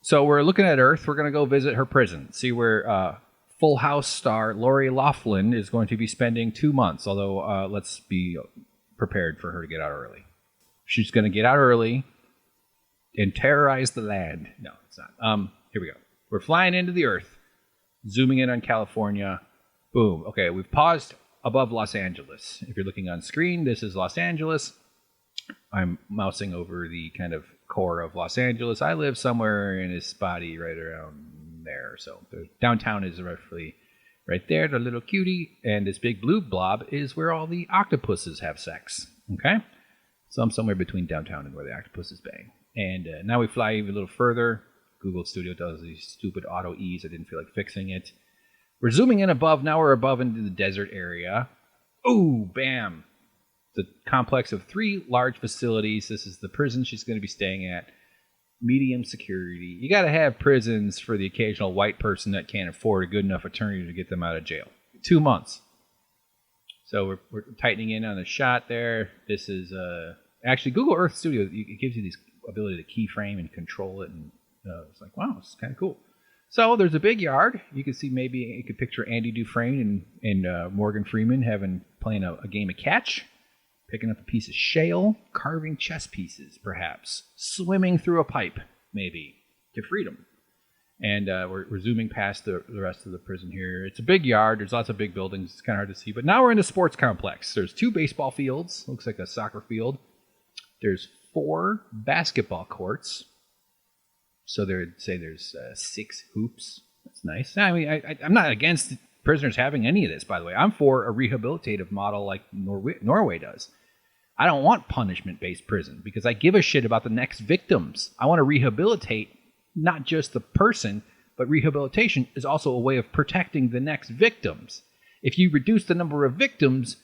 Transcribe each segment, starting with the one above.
So we're looking at Earth. We're going to go visit her prison, see where Full House star Lori Loughlin is going to be spending 2 months, although let's be prepared for her to get out early. She's going to get out early and terrorize the land. No, it's not. Here we go. We're flying into the Earth, zooming in on California. Boom. Okay, we've paused above Los Angeles. If you're looking on screen, this is Los Angeles. I'm mousing over the kind of core of Los Angeles. I live somewhere in a spotty right around there. So the downtown is roughly right there, the little cutie. And this big blue blob is where all the octopuses have sex. Okay? So I'm somewhere between downtown and where the octopuses bang. And now we fly even a little further. Google Studio does these stupid auto E's. I didn't feel like fixing it. We're zooming in above. Now we're above into the desert area. Ooh, bam. The complex of 3 large facilities. This is the prison she's going to be staying at. Medium security. You got to have prisons for the occasional white person that can't afford a good enough attorney to get them out of jail. 2 months. So we're tightening in on the shot there. This is actually Google Earth Studio. It gives you this ability to keyframe and control it, and it's like, wow, this is kind of cool. So there's a big yard. You can see, maybe you could picture Andy Dufresne and Morgan Freeman playing a game of catch, picking up a piece of shale, carving chess pieces, perhaps, swimming through a pipe, maybe, to freedom. And we're zooming past the rest of the prison here. It's a big yard. There's lots of big buildings. It's kind of hard to see. But now we're in the sports complex. There's 2 baseball fields. Looks like a soccer field. There's 4 basketball courts. So they'd say there's 6 hoops. That's nice. I mean, I'm not against prisoners having any of this, by the way. I'm for a rehabilitative model like Norway does. I don't want punishment-based prison because I give a shit about the next victims. I want to rehabilitate not just the person, but rehabilitation is also a way of protecting the next victims. If you reduce the number of victims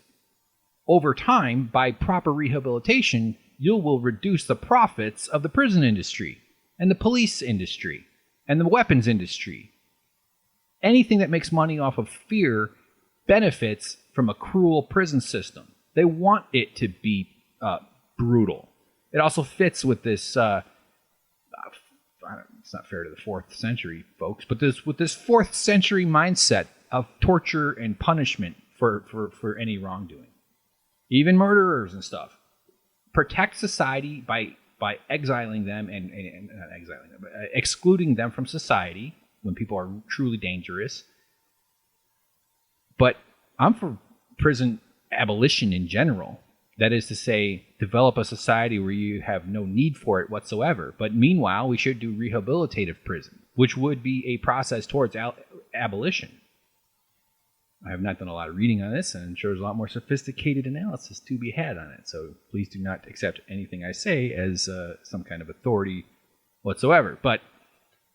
over time by proper rehabilitation, you will reduce the profits of the prison industry and the police industry and the weapons industry. Anything that makes money off of fear benefits from a cruel prison system. They want it to be brutal. It also fits with this, it's not fair to the 4th century folks, but with this 4th century mindset of torture and punishment for any wrongdoing. Even murderers and stuff. Protect society by exiling them and not exiling them, but excluding them from society when people are truly dangerous. But I'm for prison abolition in general. That is to say, develop a society where you have no need for it whatsoever. But meanwhile, we should do rehabilitative prison, which would be a process towards abolition. I have not done a lot of reading on this, and I'm sure there's a lot more sophisticated analysis to be had on it. So please do not accept anything I say as some kind of authority whatsoever. But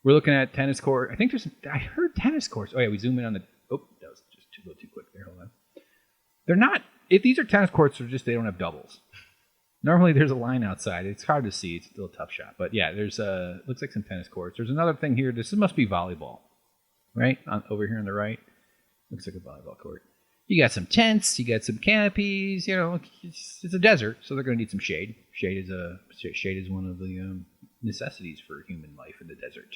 we're looking at tennis court. I heard tennis courts. Oh yeah, we zoom in on the. Oh, that was just a little too quick there. Hold on. They're not. If these are tennis courts, they don't have doubles. Normally, there's a line outside. It's hard to see. It's a little tough shot. But yeah, there's looks like some tennis courts. There's another thing here. This must be volleyball, right? Over here on the right. Looks like a volleyball court. You got some tents. You got some canopies. You know, it's a desert, so they're going to need some shade. Shade is one of the necessities for human life in the desert.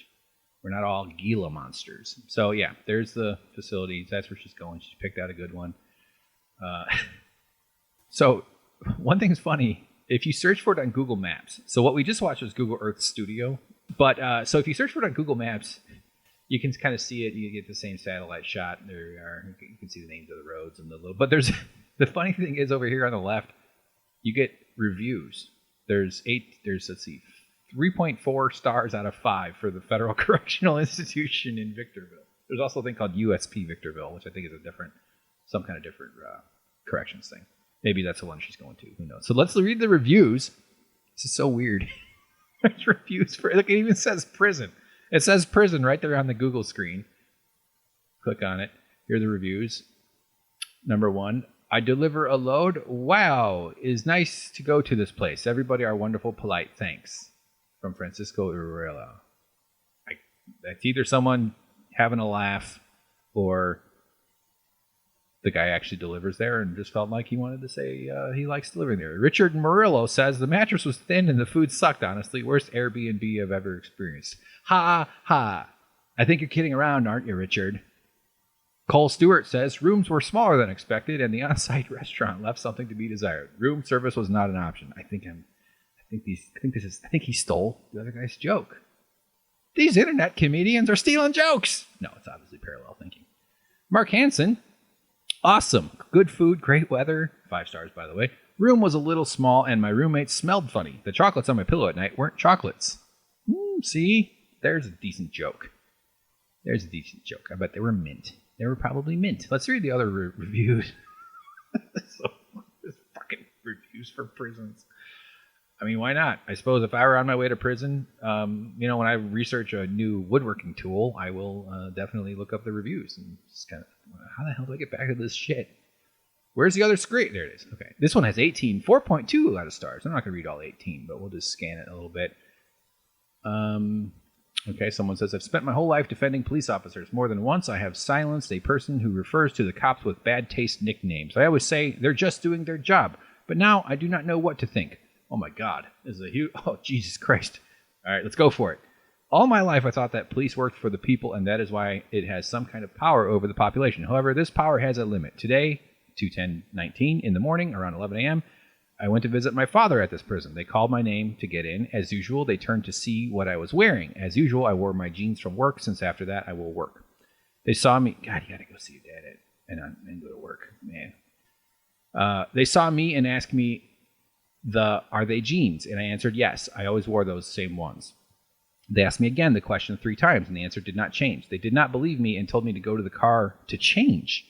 We're not all Gila monsters. So yeah, there's the facilities. That's where she's going. She picked out a good one. So one thing's funny. If you search for it on Google Maps, so what we just watched was Google Earth Studio. But so if you search for it on Google Maps, you can kind of see it. You get the same satellite shot. There we are. You can see the names of the roads and the little. But there's the funny thing is over here on the left, you get reviews. There's 3.4 stars out of 5 for the Federal Correctional Institution in Victorville. There's also a thing called USP Victorville, which I think is some kind of different corrections thing. Maybe that's the one she's going to. Who knows? So let's read the reviews. This is so weird. There's reviews for. Look, it even says prison. It says prison right there on the Google screen. Click on it. Here are the reviews. Number 1, I deliver a load. Wow, it is nice to go to this place. Everybody are wonderful, polite. Thanks. From Francisco Urrela. That's either someone having a laugh or the guy actually delivers there and just felt like he wanted to say he likes delivering there. Richard Murillo says the mattress was thin and the food sucked, honestly. Worst Airbnb I've ever experienced. Ha, ha. I think you're kidding around, aren't you, Richard? Cole Stewart says rooms were smaller than expected and the on-site restaurant left something to be desired. Room service was not an option. I think he stole the other guy's joke. These internet comedians are stealing jokes. No, it's obviously parallel thinking. Mark Hansen. Awesome. Good food, great weather. 5 stars, by the way. Room was a little small and my roommate smelled funny. The chocolates on my pillow at night weren't chocolates. See? There's a decent joke. I bet they were mint. They were probably mint. Let's read the other reviews. There's fucking reviews for prisons. I mean, why not? I suppose if I were on my way to prison, when I research a new woodworking tool, I will definitely look up the reviews and just kind of, how the hell do I get back to this shit? Where's the other screen? There it is. Okay. This one has 4.2 out of stars. I'm not going to read all 18, but we'll just scan it a little bit. Okay, someone says, I've spent my whole life defending police officers. More than once, I have silenced a person who refers to the cops with bad taste nicknames. I always say they're just doing their job. But now I do not know what to think. Oh my God. This is a huge... Oh, Jesus Christ. All right, let's go for it. All my life, I thought that police worked for the people, and that is why it has some kind of power over the population. However, this power has a limit. Today, 2:19 in the morning, around 11 a.m., I went to visit my father at this prison. They called my name to get in. As usual, they turned to see what I was wearing. As usual, I wore my jeans from work, since after that, I will work. They saw me... God, you gotta go see your dad and go to work, man. They saw me and asked me, are they jeans? And I answered yes. I always wore those same ones. They asked me again the question 3 times, and the answer did not change. They did not believe me and told me to go to the car to change.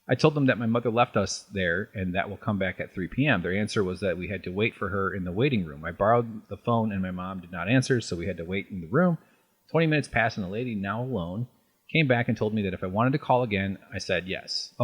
I told them that my mother left us there and that we'll come back at 3 p.m. Their answer was that we had to wait for her in the waiting room. I borrowed the phone and my mom did not answer, so we had to wait in the room. 20 minutes passed and the lady, now alone, came back and told me that if I wanted to call again, I said yes.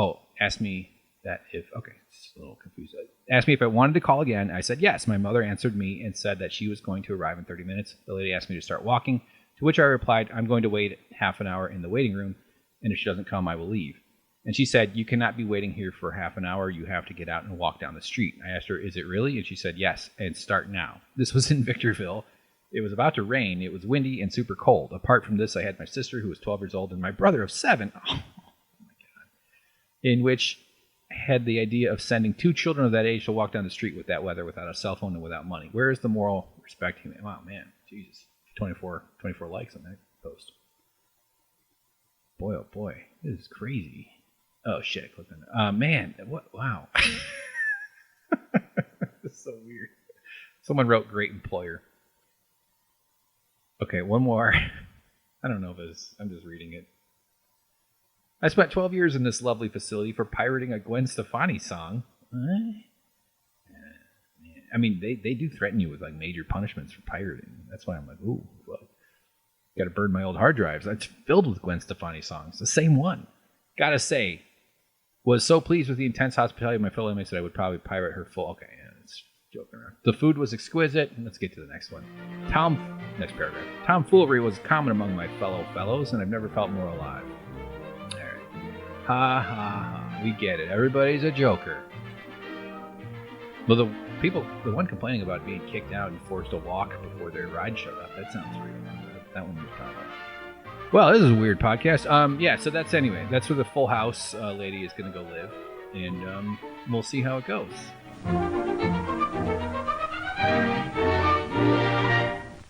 Asked me that if... Okay, just a little confused. Asked me if I wanted to call again. I said yes. My mother answered me and said that she was going to arrive in 30 minutes. The lady asked me to start walking, to which I replied, I'm going to wait half an hour in the waiting room, and if she doesn't come, I will leave. And she said, you cannot be waiting here for half an hour. You have to get out and walk down the street. I asked her, is it really? And she said, yes, and start now. This was in Victorville. It was about to rain. It was windy and super cold. Apart from this, I had my sister, who was 12 years old, and my brother of 7. Oh, my God. In which I had the idea of sending 2 children of that age to walk down the street with that weather, without a cell phone and without money. Where is the moral respect? Wow, man. Jesus. 24 likes on that post. Boy, oh boy. This is crazy. Oh, shit. I clicked on that. Man. What? Wow. This is so weird. Someone wrote great employer. Okay, one more. I don't know if it's... I'm just reading it. I spent 12 years in this lovely facility for pirating a Gwen Stefani song. What? I mean, they do threaten you with like major punishments for pirating. That's why I'm like, ooh, well, got to burn my old hard drives. That's filled with Gwen Stefani songs. The same one. Gotta say, was so pleased with the intense hospitality of my fellow inmates that I would probably pirate her full. Okay, yeah, it's joking around. The food was exquisite. Let's get to the next one. Next paragraph. Tomfoolery was common among my fellows, and I've never felt more alive. All right. Ha ha ha. We get it. Everybody's a joker. Well, the one complaining about being kicked out and forced to walk before their ride showed up, that sounds real. That one was probably. Well, this is a weird podcast. Yeah, so that's where the Full House lady is going to go live, and we'll see how it goes.